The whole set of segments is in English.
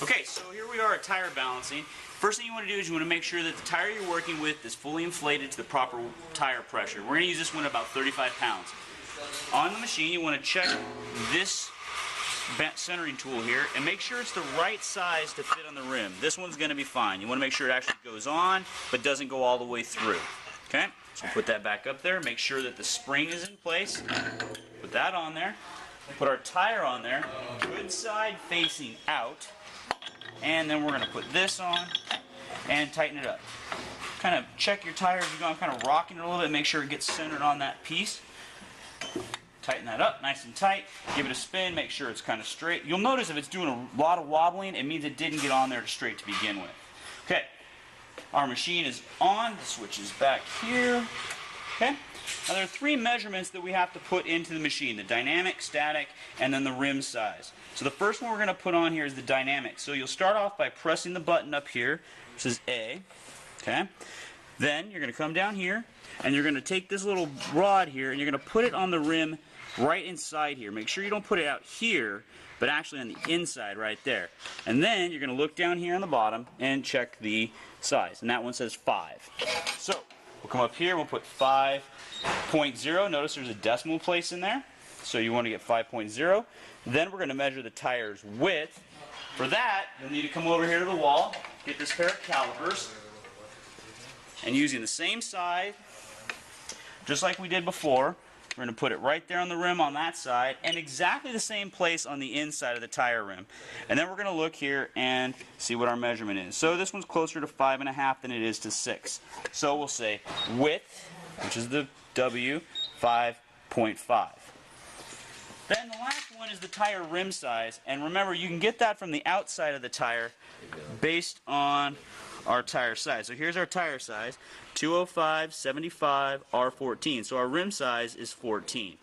Okay, so here we are at tire balancing. First thing you want to do is you want to make sure that the tire you're working with is fully inflated to the proper tire pressure. We're going to use this one about 35 pounds. On the machine, you want to check this centering tool here and make sure it's the right size to fit on the rim. This one's going to be fine. You want to make sure it actually goes on but doesn't go all the way through. Okay, so put that back up there. Make sure that the spring is in place. Put that on there. Put our tire on there, good side facing out, and then we're going to put this on and tighten it up. Kind of check your tire as you go. I'm kind of rocking it a little bit, make sure it gets centered on that piece. Tighten that up nice and tight, give it a spin, make sure it's kind of straight. You'll notice if it's doing a lot of wobbling, it means it didn't get on there straight to begin with. Okay, our machine is on, the switch is back here. Okay. Now there are three measurements that we have to put into the machine: the dynamic, static, and then the rim size. So the first one we're going to put on here is the dynamic. So you'll start off by pressing the button up here, which is A. Okay. Then you're going to come down here, and you're going to take this little rod here, and you're going to put it on the rim right inside here. Make sure you don't put it out here, but actually on the inside right there. And then you're going to look down here on the bottom and check the size. And that one says 5. So we'll come up here, we'll put 5.0. Notice there's a decimal place in there, so you want to get 5.0. Then we're going to measure the tire's width. For that, you'll need to come over here to the wall, get this pair of calipers, and using the same size, just like we did before, we're going to put it right there on the rim on that side, and exactly the same place on the inside of the tire rim. And then we're going to look here and see what our measurement is. So this one's closer to 5.5 than it is to 6. So we'll say width, which is the W, 5.5. Then the last one is the tire rim size, and remember, you can get that from the outside of the tire based on our tire size. So here's our tire size, 205/75 R14. So our rim size is 14.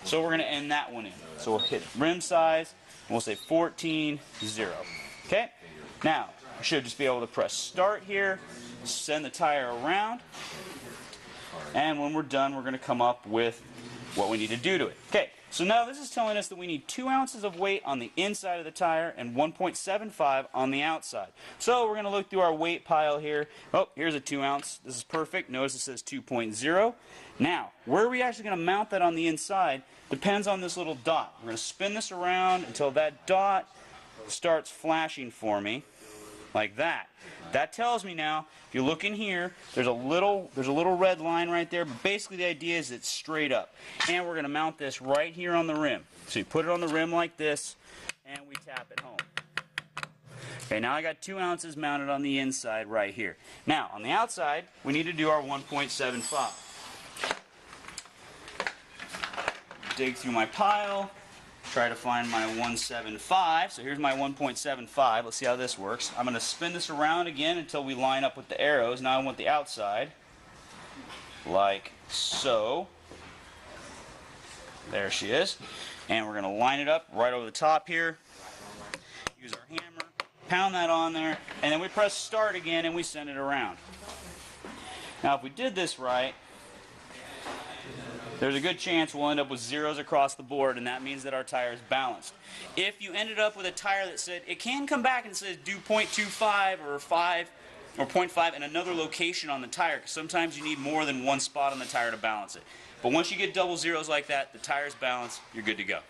So we're going to end that one in. So we'll hit rim size, and we'll say 14.0. Okay? Now, we should just be able to press start here, send the tire around, and when we're done, we're going to come up with what we need to do to it. Okay, so now this is telling us that we need 2 ounces of weight on the inside of the tire and 1.75 on the outside. So we're going to look through our weight pile here. Oh, here's a 2 ounce. This is perfect. Notice it says 2.0. Now, where are we actually going to mount that on the inside depends on this little dot. We're going to spin this around until that dot starts flashing for me, like that. That tells me now, if you look in here, there's a little red line right there, but basically the idea is it's straight up. And we're going to mount this right here on the rim. So you put it on the rim like this, and we tap it home. Okay, now I got 2 ounces mounted on the inside right here. Now, on the outside, we need to do our 1.75. Dig through my pile. Try to find my 1.75. So here's my 1.75. Let's see how this works. I'm going to spin this around again until we line up with the arrows. Now I want the outside, like so. There she is. And we're going to line it up right over the top here. Use our hammer, pound that on there, and then we press start again and we send it around. Now if we did this right, there's a good chance we'll end up with zeros across the board, and that means that our tire is balanced. If you ended up with a tire that said, it can come back and says do 0.25 or 5 or 0.5 in another location on the tire, because sometimes you need more than one spot on the tire to balance it. But once you get double zeros like that, the tire's balanced, you're good to go.